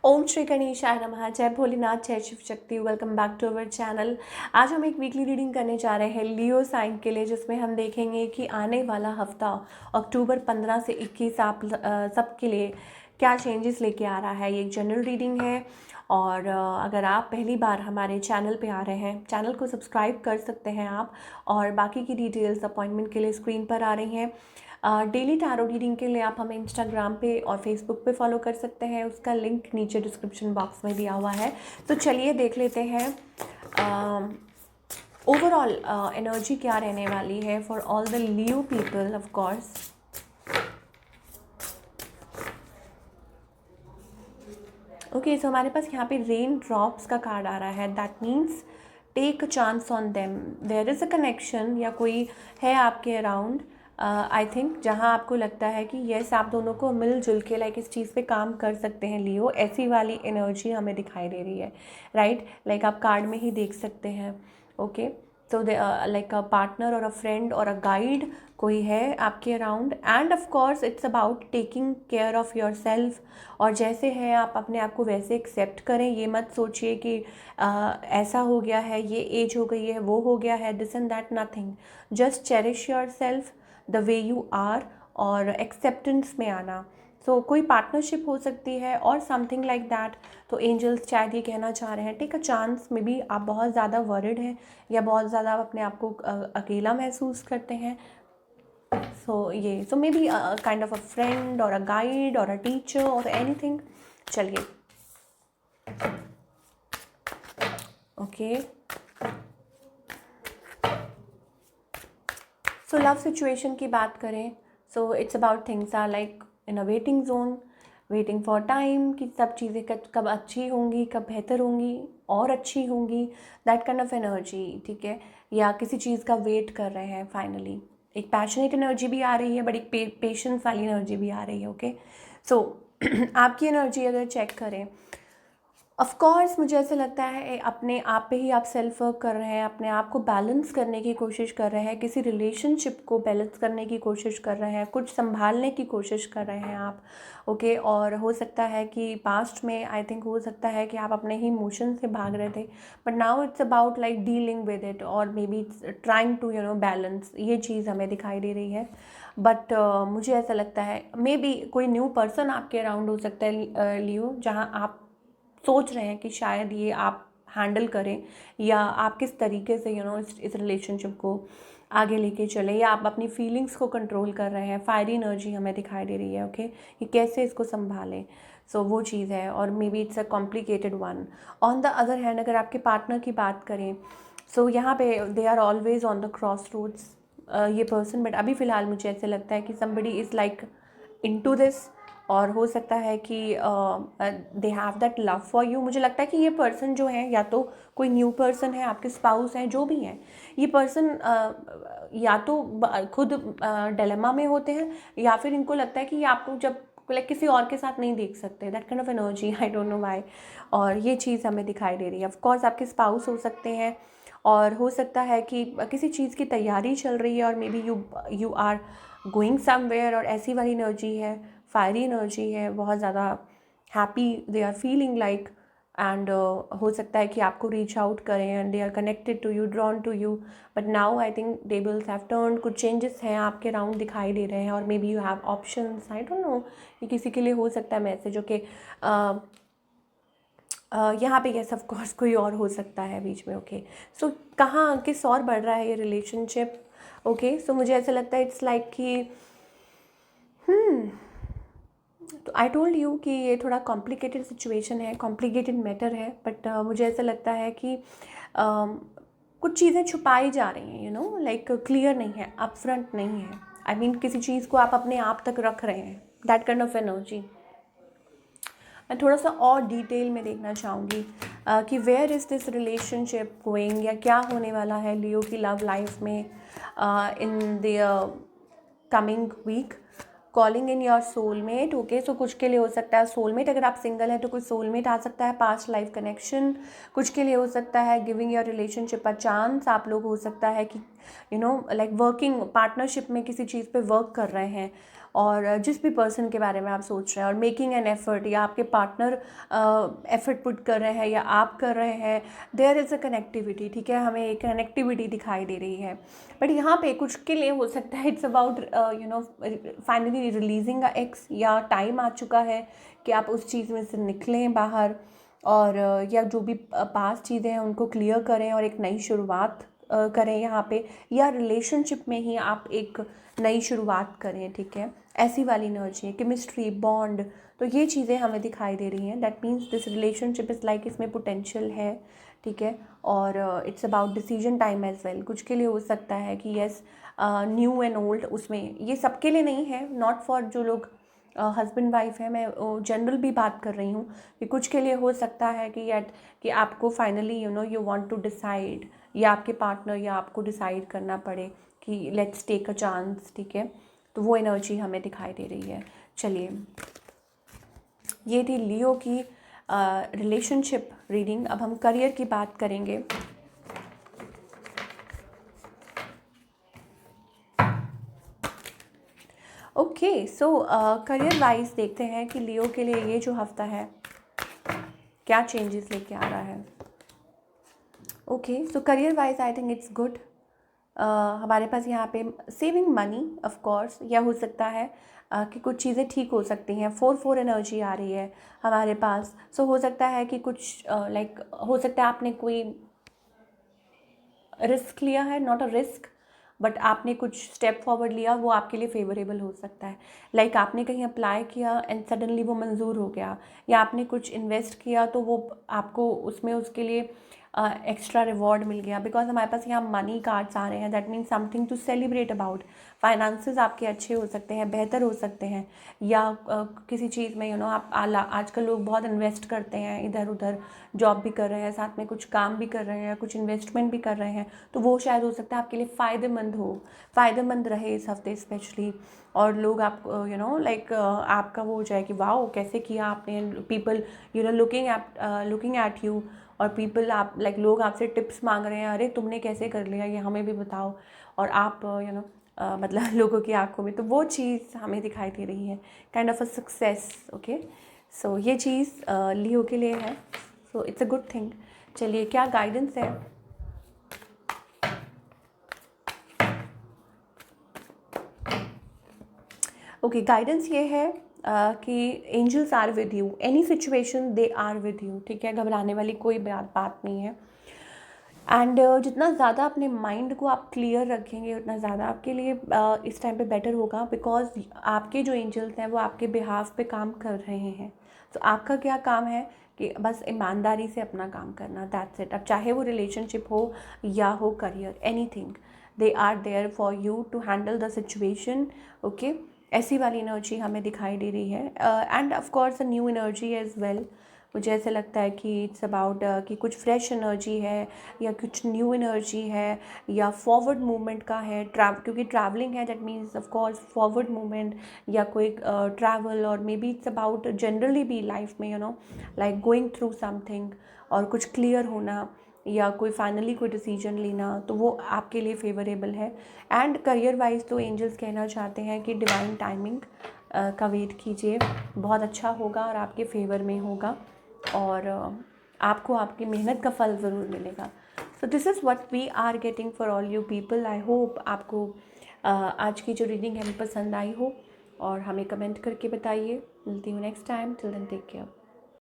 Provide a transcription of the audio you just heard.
ओम श्री गणेशाय नमः। जय भोलेनाथ, जय Shiv Shakti. Welcome back to our channel. आज हम एक वीकली रीडिंग करने जा रहे हैं लियो साइन के लिए, जिसमें हम देखेंगे कि आने वाला हफ्ता अक्टूबर 15 से 21 आप सबके लिए क्या चेंजेस लेके आ रहा है। ये एक जनरल रीडिंग है और अगर आप पहली बार हमारे चैनल पे आ रहे हैं, चैनल को सब्सक्राइब कर सकते हैं आप। और बाकी की डिटेल्स अपॉइंटमेंट के लिए स्क्रीन पर आ रही हैं। डेली टैरो रीडिंग के लिए आप हमें इंस्टाग्राम पे और फेसबुक पे फॉलो कर सकते हैं, उसका लिंक नीचे डिस्क्रिप्शन बॉक्स में दिया हुआ है। तो चलिए देख लेते हैं ओवरऑल एनर्जी क्या रहने वाली है for all the Leo people of course. Okay, so हमारे पास यहाँ पे रेन ड्रॉप्स का कार्ड आ रहा है। That means take a chance on them. There is a connection या कोई है आपके अराउंड, आई थिंक, जहाँ आपको लगता है कि येस आप दोनों को मिलजुल के लाइक इस चीज़ पे काम कर सकते हैं। लियो ऐसी वाली एनर्जी हमें दिखाई दे रही है, राइट? लाइक आप कार्ड में ही देख सकते हैं। ओके, तो लाइक अ पार्टनर और अ फ्रेंड और अ गाइड कोई है आपके around. And of course it's about taking care of your self. और जैसे हैं आप अपने आप को वैसे एक्सेप्ट करें। ये मत सोचिए कि ऐसा हो गया है, ये एज हो गई है, वो हो गया है, this and that, nothing. Just cherish yourself the way you are और एक्सेप्टेंस में आना। सो कोई पार्टनरशिप हो सकती है और समथिंग लाइक दैट। तो एंजल्स शायद ये कहना चाह रहे हैं, take a chance. Maybe आप बहुत ज़्यादा वरिड हैं या बहुत ज़्यादा आप अपने आप को अकेला महसूस करते हैं। So may be kind of a friend और अ गाइड और अ टीचर और एनीथिंग। चलिए, ओके। सो लव सिचुएशन की बात करें, so it's about things are like in a waiting zone, waiting for time कि सब चीज़ें कब अच्छी होंगी, कब बेहतर होंगी और अच्छी होंगी। दैट काइंड ऑफ एनर्जी, ठीक है। या किसी चीज़ का वेट कर रहे हैं फाइनली। एक पैशनेट एनर्जी भी आ रही है, बट एक पेशेंस वाली एनर्जी भी आ रही है। ओके, सो आपकी एनर्जी अगर चेक करें, ऑफ कोर्स मुझे ऐसा लगता है अपने आप पे ही आप सेल्फ वर्क कर रहे हैं, अपने आप को बैलेंस करने की कोशिश कर रहे हैं, किसी रिलेशनशिप को बैलेंस करने की कोशिश कर रहे हैं, कुछ संभालने की कोशिश कर रहे हैं आप। ओके, और हो सकता है कि पास्ट में आई थिंक हो सकता है कि आप अपने ही इमोशन से भाग रहे थे, but now it's about like dealing with it और maybe trying to balance. ये चीज़ हमें दिखाई दे रही है। बट मुझे ऐसा लगता है मे बी कोई न्यू पर्सन आपके अराउंड हो सकता है लियो, जहाँ आप सोच रहे हैं कि शायद ये आप हैंडल करें या आप किस तरीके से इस रिलेशनशिप को आगे लेके चले, या आप अपनी फीलिंग्स को कंट्रोल कर रहे हैं। फायरी एनर्जी हमें दिखाई दे रही है। ओके, कि कैसे इसको संभालें। सो वो चीज़ है और maybe it's a complicated one. On the other hand अगर आपके पार्टनर की बात करें, सो यहाँ पे they are always on the crossroads ये पर्सन। बट अभी फ़िलहाल मुझे ऐसे लगता है कि somebody is like into this, और हो सकता है कि they have that love for you. मुझे लगता है कि ये पर्सन जो है, या तो कोई न्यू पर्सन है, आपके स्पाउस हैं, जो भी हैं, ये पर्सन या तो खुद डिलेमा में होते हैं, या फिर इनको लगता है कि ये आपको जब लाइक किसी और के साथ नहीं देख सकते। That kind of energy, I don't know why. और ये चीज़ हमें दिखाई दे रही है। ऑफ कोर्स आपके स्पाउस हो सकते हैं, और हो सकता है कि किसी चीज़ की तैयारी चल रही है और maybe you are going somewhere, और ऐसी वाली एनर्जी है, फायरी एनर्जी है, बहुत ज़्यादा happy they are feeling like. And हो सकता है कि आपको रीच आउट करें and they are connected to you, drawn to you. But now I think tables have turn, कुछ चेंजेस हैं आपके राउंड दिखाई दे रहे हैं, और maybe you have options. I don't know, ये किसी के लिए हो सकता है मैसेज। ओके, यहाँ पे यस ऑफ कोर्स कोई और हो सकता है बीच में। ओके, सो कहाँ किस और बढ़ रहा है ये रिलेशनशिप। ओके, सो मुझे ऐसा लगता है इट्स लाइक कि तो आई टोल्ड यू कि ये थोड़ा कॉम्प्लिकेटेड सिचुएशन है, कॉम्प्लिकेटेड मैटर है। बट मुझे ऐसा लगता है कि कुछ चीज़ें छुपाई जा रही हैं, लाइक क्लियर नहीं है, अपफ्रंट नहीं है। आई मीन किसी चीज़ को आप अपने आप तक रख रहे हैं। दैट काइंड ऑफ एनर्जी मैं थोड़ा सा और डिटेल में देखना चाहूँगी कि where is this relationship going, या क्या होने वाला है लियो की लव लाइफ में in the coming week. Calling in your soulmate. Okay, so कुछ के लिए हो सकता है सोलमेट, अगर आप सिंगल हैं तो कोई सोलमेट आ सकता है, पास्ट लाइफ कनेक्शन। कुछ के लिए हो सकता है giving your relationship a chance. आप लोग हो सकता है कि लाइक वर्किंग पार्टनरशिप में किसी चीज़ पे वर्क कर रहे हैं, और जिस भी पर्सन के बारे में आप सोच रहे हैं, और मेकिंग एन एफर्ट, या आपके पार्टनर एफर्ट पुट कर रहे हैं या आप कर रहे हैं, देयर इज़ अ कनेक्टिविटी, ठीक है, हमें एक कनेक्टिविटी दिखाई दे रही है। बट यहाँ पे कुछ के लिए हो सकता है it's about finally releasing a x, या टाइम आ चुका है कि आप उस चीज़ में से निकलें बाहर, और या जो भी पास चीज़ें हैं उनको क्लियर करें और एक नई शुरुआत करें यहाँ पे, या रिलेशनशिप में ही आप एक नई शुरुआत करें, ठीक है, ऐसी वाली एनर्जी है, केमिस्ट्री, बॉन्ड, तो ये चीज़ें हमें दिखाई दे रही हैं। That means this relationship is like इसमें पोटेंशियल है, ठीक है, और it's about decision time as well. कुछ के लिए हो सकता है कि येस न्यू एंड ओल्ड, उसमें ये सबके लिए नहीं है, नॉट फॉर जो लोग हस्बैंड वाइफ है, मैं जनरल भी बात कर रही हूँ कि कुछ के लिए हो सकता है कि आपको finally you want to decide, या आपके पार्टनर या आपको डिसाइड करना पड़े कि लेट्स टेक अ चांस, ठीक है, तो वो एनर्जी हमें दिखाई दे रही है। चलिए, ये थी लियो की रिलेशनशिप रीडिंग। अब हम करियर की बात करेंगे। ओके, सो करियर वाइज देखते हैं कि लियो के लिए ये जो हफ्ता है क्या चेंजेस लेके आ रहा है। Okay, so career wise I think it's good. हमारे पास यहाँ पे सेविंग मनी ऑफ कोर्स, या हो सकता है कि कुछ चीज़ें ठीक हो सकती हैं। 4-4 एनर्जी आ रही है हमारे पास, सो हो सकता है कि कुछ लाइक हो सकता है आपने कोई रिस्क लिया है, नॉट अ रिस्क, बट आपने कुछ स्टेप फॉरवर्ड लिया, वो आपके लिए फेवरेबल हो सकता है। लाइक आपने कहीं अप्लाई किया एंड सडनली वो मंजूर हो गया, या आपने कुछ इन्वेस्ट किया तो वो आपको उसमें उसके लिए एक्स्ट्रा रिवॉर्ड मिल गया, बिकॉज हमारे पास यहाँ मनी कार्ड्स आ रहे हैं। That means something to celebrate about. Finances आपके अच्छे हो सकते हैं, बेहतर हो सकते हैं, या किसी चीज़ में आप आजकल लोग बहुत इन्वेस्ट करते हैं, इधर उधर जॉब भी कर रहे हैं, साथ में कुछ काम भी कर रहे हैं, कुछ इन्वेस्टमेंट भी कर रहे हैं, तो वो शायद हो सकता है आपके लिए फ़ायदेमंद रहे इस हफ्ते स्पेशली। और लोग आप लाइक आपका वो हो जाए कि वाओ कैसे किया आपने, पीपल लुकिंग एट यू, और पीपल आप लाइक लोग आपसे टिप्स मांग रहे हैं, अरे तुमने कैसे कर लिया, ये हमें भी बताओ, और आप मतलब लोगों की आंखों में, तो वो चीज़ हमें दिखाई दे रही है, kind of a success. Okay, so ये चीज़ लियो के लिए है, so it's a good thing. चलिए, क्या गाइडेंस है? ओके, गाइडेंस ये है कि angels are with you, any situation they are with you, ठीक है, घबराने वाली कोई बात नहीं है। एंड जितना ज़्यादा अपने माइंड को आप क्लियर रखेंगे उतना ज़्यादा आपके लिए इस टाइम पे बेटर होगा, बिकॉज आपके जो एंजल्स हैं वो आपके बिहाफ पे काम कर रहे हैं। तो आपका क्या काम है कि बस ईमानदारी से अपना काम करना, दैट्स इट। अब चाहे वो रिलेशनशिप हो या हो career, anything, they are there for you to handle the situation. Okay, ऐसी वाली एनर्जी हमें दिखाई दे रही है, and of course a new energy as well. मुझे ऐसे लगता है कि इट्स अबाउट कि कुछ फ्रेश एनर्जी है, या कुछ न्यू एनर्जी है, या फॉरवर्ड मूवमेंट का है, क्योंकि ट्रैवलिंग है, that means of course forward movement, या कोई ट्रैवल, और maybe it's about generally भी लाइफ में लाइक गोइंग थ्रू समथिंग, और कुछ क्लियर होना, या कोई फाइनली कोई डिसीजन लेना, तो वो आपके लिए फेवरेबल है। एंड करियर वाइज तो एंजल्स कहना चाहते हैं कि डिवाइन टाइमिंग का वेट कीजिए, बहुत अच्छा होगा और आपके फेवर में होगा, और आपको आपकी मेहनत का फल ज़रूर मिलेगा। So this is what we are getting for all you people. I hope आपको आज की जो रीडिंग है पसंद आई हो, और हमें कमेंट करके बताइए। मिलती हूँ next time, till then take care.